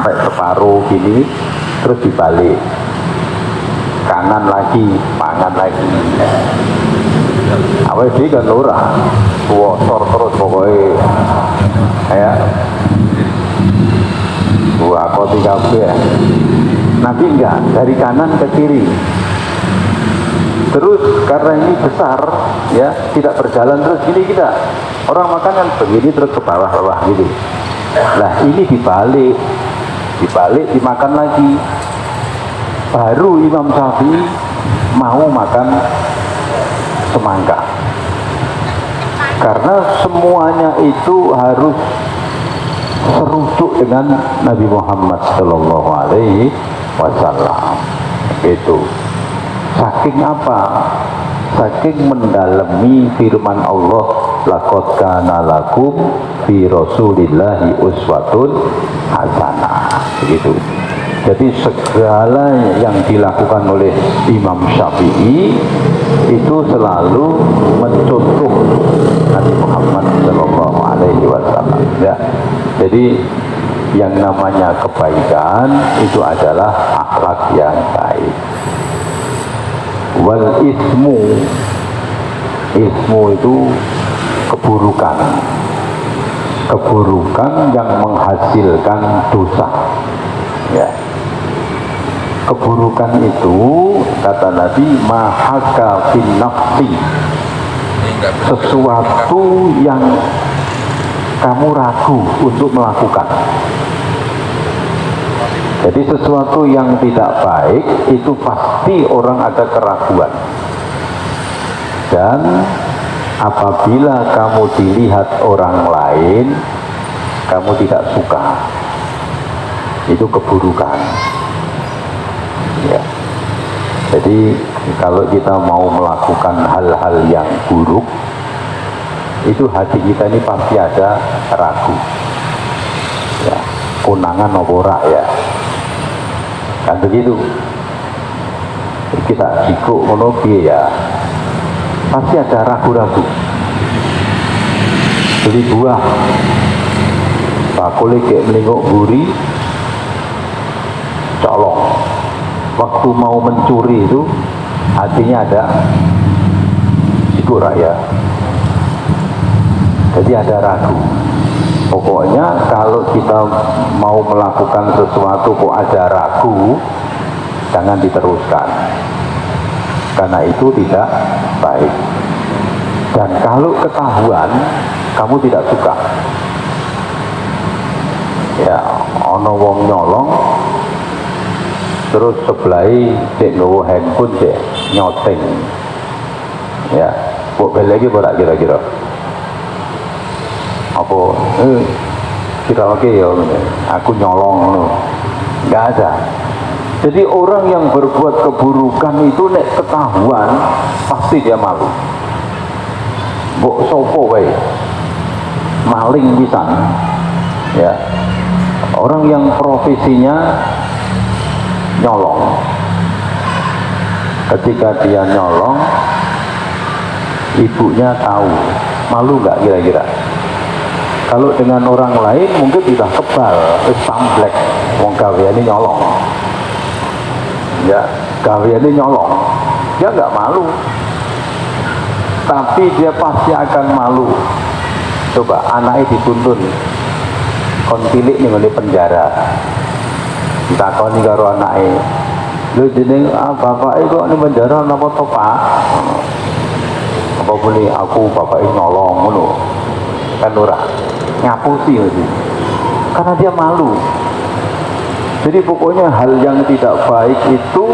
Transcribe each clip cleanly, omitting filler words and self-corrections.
sampai separuh gini terus dibalik, kanan lagi, pangan lagi. Awalnya dia kan ora wosor terus pokoknya ya aku 3 Nabi enggak, dari kanan ke kiri. Terus karena ini besar ya, tidak berjalan terus gini kita. Orang makan kan begini terus ke bawah gitu. Nah ini dibalik dimakan lagi. Baru Imam Syafi'i mau makan semangka. Karena semuanya itu harus serujuk dengan Nabi Muhammad Sallallahu Alaihi Wasallam. Itu saking apa? Saking mendalami firman Allah, laqad kana lakum fi rasulillahi uswatun hasanah. Begitu. Jadi segala yang dilakukan oleh Imam Syafi'i itu selalu mencontoh Nabi Muhammad Sallallahu Alaihi Wasallam. Ya. Jadi yang namanya kebaikan itu adalah akhlak yang baik. Wal ismu itu keburukan yang menghasilkan dosa ya. Keburukan itu kata Nabi mahaka fin nafsi, sesuatu yang kamu ragu untuk melakukan. Jadi sesuatu yang tidak baik itu pasti orang ada keraguan. Dan apabila kamu dilihat orang lain, kamu tidak suka. Itu keburukan. Ya. Jadi kalau kita mau melakukan hal-hal yang buruk, itu hati kita ini pasti ada ragu. Ya, konangan noporak ya. Kan begitu. Kita jikuk monobi ya. Pasti ada ragu-ragu. Beli buah, bakule kayak melingkuk buri, colong. Waktu mau mencuri itu hatinya ada jikuk raya. Jadi ada ragu. Pokoknya kalau kita mau melakukan sesuatu kok ada ragu, jangan diteruskan. Karena itu tidak baik. Dan kalau ketahuan, kamu tidak suka. Ya, ono wong nyolong, terus sebelahi cek nggawa handphone cek nyoteng. Ya, kok lagi bolak kira-kira. Apa kira oke ya aku nyolong nggak ada. Jadi orang yang berbuat keburukan itu nek ketahuan pasti dia malu. Mbok sopo wae maling pisan ya, orang yang profesinya nyolong, ketika dia nyolong ibunya tahu, malu nggak kira-kira? Kalau dengan orang lain mungkin sudah kebal, samblek, wong gaweane nyolong. Ya, gaweane nyolong. Dia nggak malu. Tapi dia pasti akan malu. Coba anaknya dituntun. Kon cilik ning ngene penjara. Ditakoni karo anake. Lho jeneng bapak kok ning penjara napa to, Pak? Apa boleh aku bapak nyolong ngono. Kan ora ngapusi itu karena dia malu. Jadi pokoknya hal yang tidak baik itu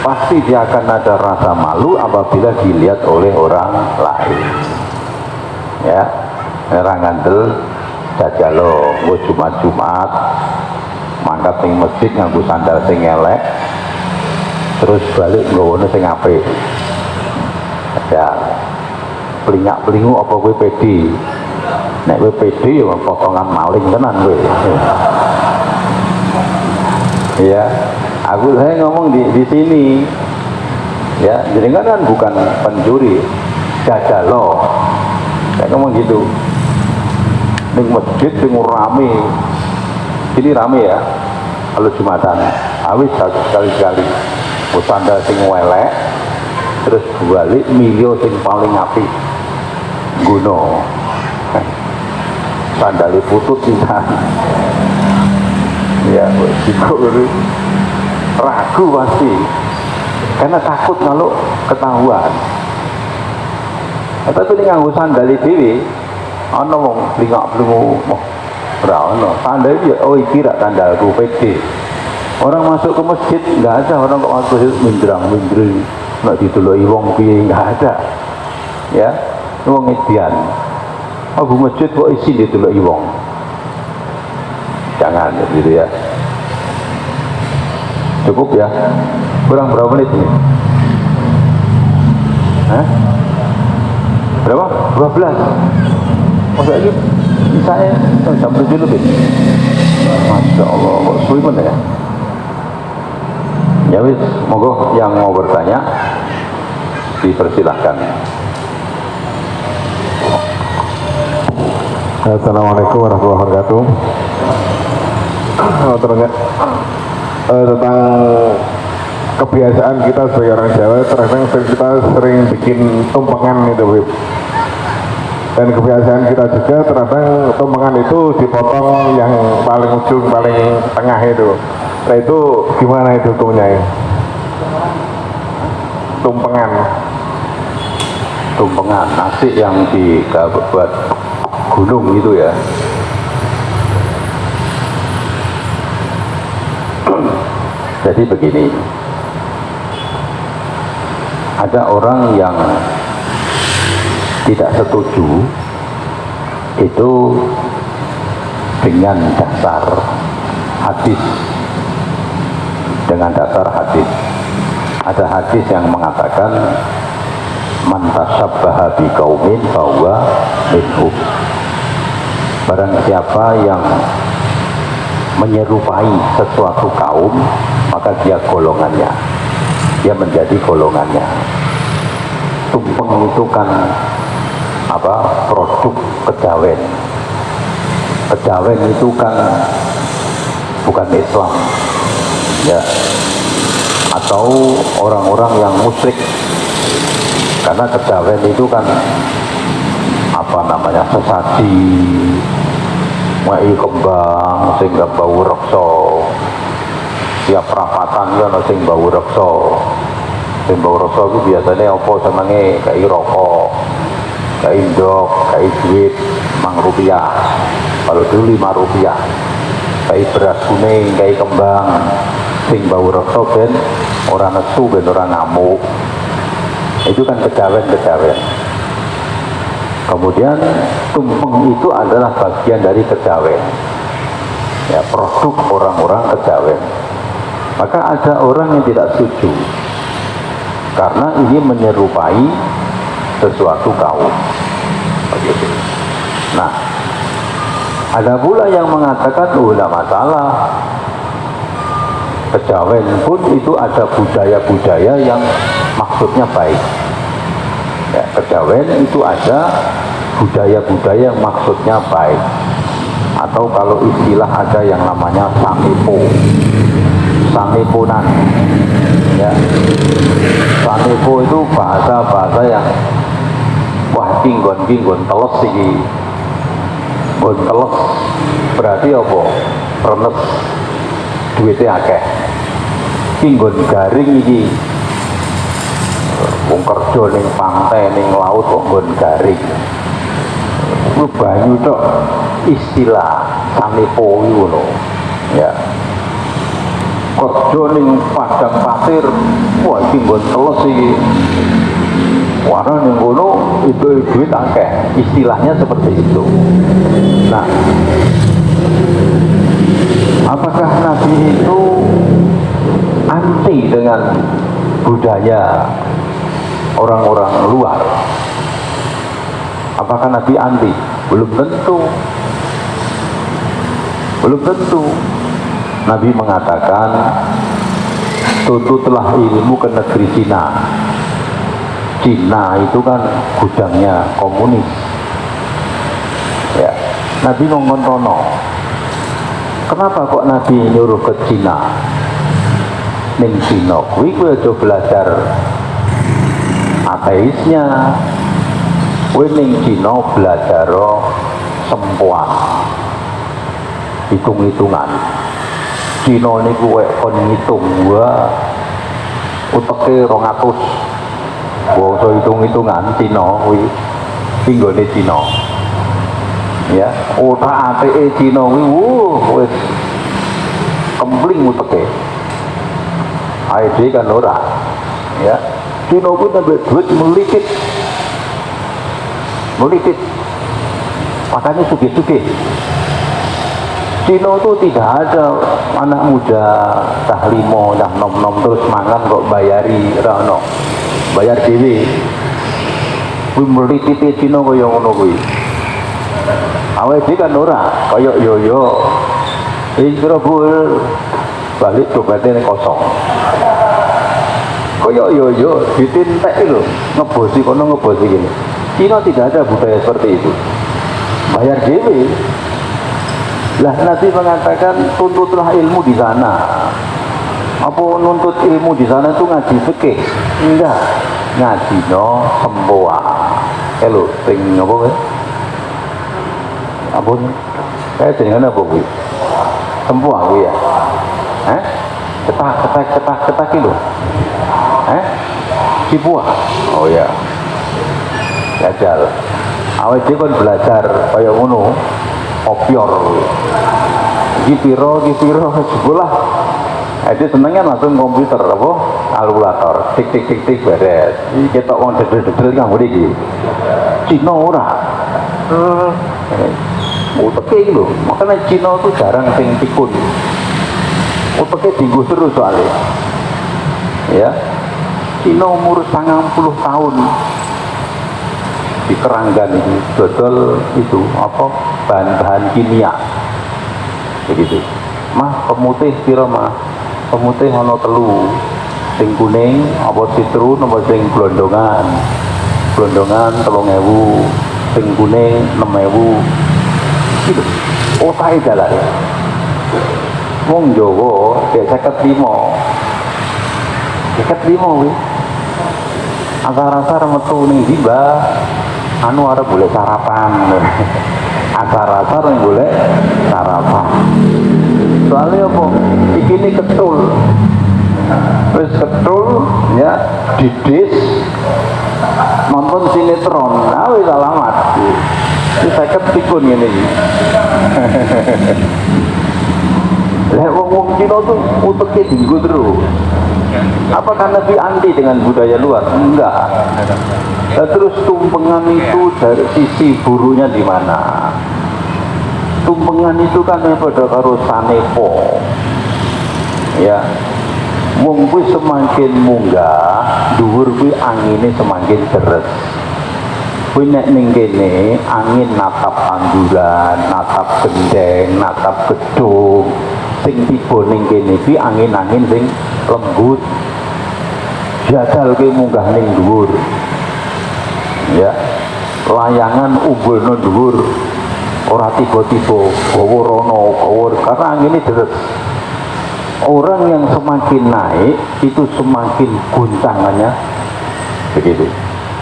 pasti dia akan ada rasa malu apabila dilihat oleh orang lain ya. Orang ngandel jajalo nggo Jumat mangkat ning masjid nganggo sandal sing elek terus balik nggowo sing apik ya. Pelingak-pelingu apa kowe pedi? Nek kowe pedi ya potongan maling tenan kowe. Ya, saya ngomong di sini. Ya, jenengan kan bukan pencuri, jajalo. Saya ngomong gitu. Ning masjid sing rame Ini rame ya, kalau Jumatan, awis sekali-sekali, sandal sing welek, terus balik milio sing paling apik, guno, sandali putut kita, ya, ragu pasti, karena takut kalau ketahuan. Tapi ini nganggo sandali dewi, ana wong lingak-lingu, ora ono. Sandal ya oh iki rak sandalku pede. Orang masuk ke masjid enggak ada orang kok masuk mindrang-mindring, nek diteloki wong piye enggak ada. Ya, wong edian. Abu masjid kok isi diteloki wong. Jangan gitu ya. Cukup ya. Kurang berapa menit ini? Hah? Berapa? 12. Masa ini saya jam 7 lebih. Masya Allah, kok suwi mana ya? Ya wis, monggo yang mau bertanya dipersilahkan. Assalamualaikum warahmatullahi wabarakatuh. Tentang kebiasaan kita sebagai orang Jawa, terkadang kita sering bikin tumpengan itu, Wib. Dan kebiasaan kita juga terkadang tumpengan itu dipotong yang paling ujung, paling tengah itu. Nah itu gimana itu hukumnya ya? Tumpengan nasi yang dibuat gunung itu ya. Jadi begini, ada orang yang tidak setuju itu dengan dasar hadis, ada hadis yang mengatakan man tasyabbaha biqaumin fahuwa minhum, barang siapa yang menyerupai sesuatu kaum maka dia golongannya, dia menjadi golongannya. Tumpeng itu kan apa, produk kejawen. Kejawen itu kan bukan Islam ya, atau orang-orang yang musyrik, karena kejawen itu kan apa namanya, sesaji mai kembang sehingga bau reksa, tiap perapatan ya sing bau reksa. Sing bau reksa itu biasanya apa senenge kayak rokok, kayak indok, kayak duit Rp5, kalau dulu Rp5, kayak beras kuning, kayak kembang, sing bau reksa ben orang nesu, ben orang ngamuk. Itu kan kejawen. Kemudian tumpeng itu adalah bagian dari kejawen ya, produk orang-orang kejawen. Maka ada orang yang tidak setuju karena ini menyerupai sesuatu kaum begitu. Nah, ada pula yang mengatakan tidak masalah, kejawen pun itu ada budaya-budaya yang maksudnya baik ya, kejawen itu ada budaya-budaya yang maksudnya baik, atau kalau istilah ada yang namanya samipunan ya. Samipu itu bahasa-bahasa yang wah tinggon teles iki, teles berarti apa, renes duitnya akeh. Tinggon garing iki, wong kerja ning pantai ning laut kok nggon garing. Ku banyu tok istilah samipo ngono. Ya. Kerja ning padang pasir, wah iki nggon teles iki. Warna ning ngono itu duit akeh. Istilahnya seperti itu. Nah, apakah Nabi itu anti dengan budaya orang-orang luar? Apakah Nabi anti? Belum tentu. Nabi mengatakan tuntutlah ilmu ke negeri Cina. Cina itu kan gudangnya komunis ya. Nabi ngomong tono, Kenapa kok Nabi nyuruh ke Cina? Ning Cina kuwi kowe aja belajar ateisnya. Kowe ning Cina belajar sempoan. Hitung-hitungan. Cina niku kowe kon ngitung wae uteke 200. Bangsa hitung-hitungan Cina kuwi tinggone Cina. Ya, otak-atike Cina kuwi wis kempling uteke. Ae kan ora. Ya. Cina kuwi tambah duit melipit. Melipit. Makanya sugih-sugih. Cina itu tidak ada anak muda dah 5, dah 6 terus mangan kok bayari ora ono. Bayar dhewe. Kuwi melipite Cina kaya ngono kuwi. Awake dhewe kan ora, kaya yo-yo. Kira balik dompetnya kosong. Kaya yo-yo ditintek lho, ngebosi kono ngebosi gini. Cina tidak ada budaya seperti itu. Bayar dhewe. Lah Nabi mengatakan tuntutlah ilmu di sana. Apa nuntut ilmu di sana itu ngaji fikih? Enggak. Ngaji no sempoa. Lho, sing apa kowe? Apa ini? Saya jenengan apa kuwi? Sempoa kuwi ya. Cetak itu. Cipua. Oh ya. Jajal. Awake dhewe kon belajar kaya ngono. Opior. Iki piro sekolah. Jadi senengnya langsung komputer apa? Kalkulator. Tik beres. Iki ketok wong dedel-dedel kang ngene iki. Cina ora. Uteke iki lho. Makanya Cina itu jarang sing pikun. Uteke dienggo terus soalnya. Ya. Cina umur 90 tahun di Keranggan itu dodol itu apa bahan-bahan kimia begitu. Mah pemutih piro mah? Pemutih ono telu, sing kuning apa citrun apa sing blondongan 3.000, sing kuning 6.000 gitu. Otahe dalan wong Jawa ya 55 kuwi asar-asar metu ning tiba anu arep boleh sarapan. Asar-asar yang boleh sarapan. Soalnya apa? Iki ini ketul. Terus ketul ya didis nonton sinetron. Nah wis alamat. Iki 50 pikun ngene iki. Lah wong Cina tuh uteke dienggo terus. Apakah Nabi anti dengan budaya luar? Enggak. Nah, terus tumpengan itu dari sisi burunya di mana? Tumpengan itu kan pada karo sanepo. Ya. Wong kuwi semakin munggah, dhuwur kuwi angine semakin deres. Kuwi nek ning kene angin natap tanduran, natap gendeng, natap gedung. Sing tiba ning kene iki angin-angin sing lembut. Jadal ke munggah ning dhuwur. Ya. Layangan umbulno dhuwur. Ora tiba-tiba gawa rono, gawa karena angin ini deres. Orang yang semakin naik itu semakin guncangannya begitu.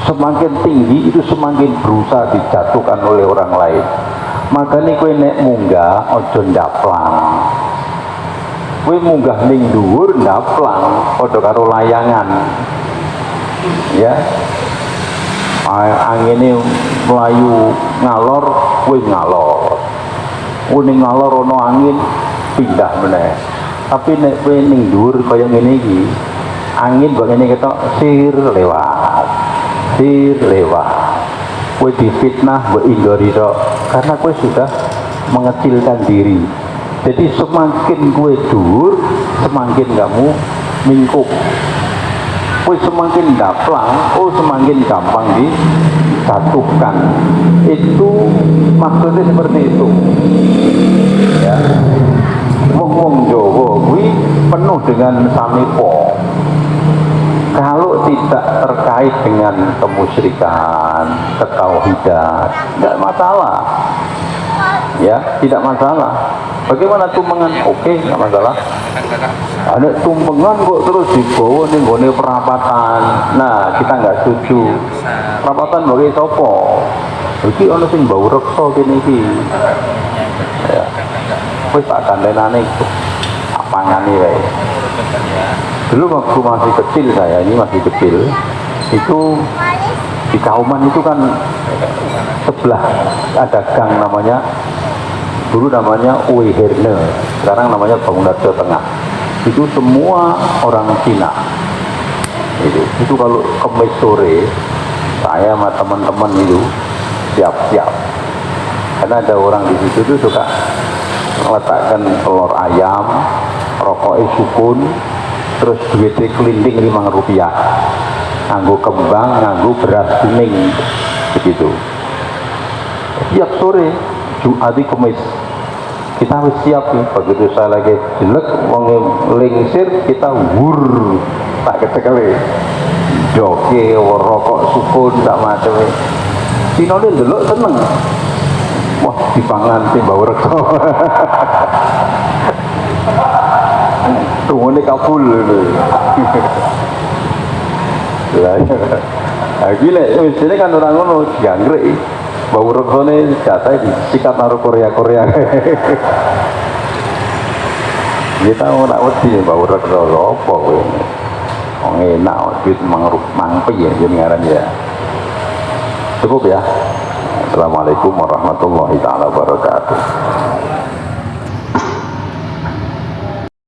Semakin tinggi itu semakin berusaha dijatuhkan oleh orang lain. Makanya kowe nek munggah aja ndaplang. Kowe munggah ning dhuwur ndaplang padha karo layangan. Ya. Angine mlayu ngalor, kowe ngalor. Ning ngalor ana angin pindah meneh. Tapi nek kowe ning dhuwur kaya ngene iki, angin kok ngene ketok sir lewat. Kowe difitnah mbok indori tok karena kowe sudah mengecilkan diri. Jadi semakin kowe dhuwur, semakin kamu mingkup. Kowe semakin daplang, semakin gampang dijatuhkan. Itu maksudnya seperti itu. Ya. Wong Jawa kuwi penuh dengan sanepo. Kalau tidak terkait dengan kemusyrikan, ketauhidan, tidak masalah. ya tidak masalah. Bagaimana tumpengan? Oke, nggak masalah. Ada tumpengan kok terus dibawa nih gone perapatan. Nah, kita nggak setuju. Perapatan bagi sopo. Iki ono sing bau reksa kene iki. Ya. Wis tak kandenane apangane wae. Dulu waktu masih kecil, saya ini masih kecil, itu di Kauman itu kan sebelah ada gang namanya, dulu namanya Uiherne, sekarang namanya Bangunan Jawa Tengah. Itu semua orang Cina. Itu kalau kemis sore, saya sama teman-teman itu siap-siap. Karena ada orang di situ tuh suka meletakkan telur ayam, rokoknya sukun, terus duitnya kelinting Rp5, nganggo kembang, nganggo beras kuning, begitu. Siap sore, Jumat Kemis, kita harus siap nih. Begitu saya lagi jelek, mau lingsir, kita wur, tak kecekali, joge, rokok sukun, tak macam. Cina dia dulu seneng, wah dipangan sih bau reksa. Tunggu ini kabul gila, misalnya kan orang ngono jangkrik bau reksone jatah disikat naruh Korea kita mau nak wedi bau reksa apa ini enak duit mangpi ya jadi ngaran ya. Cukup ya. Assalamualaikum warahmatullahi wabarakatuh.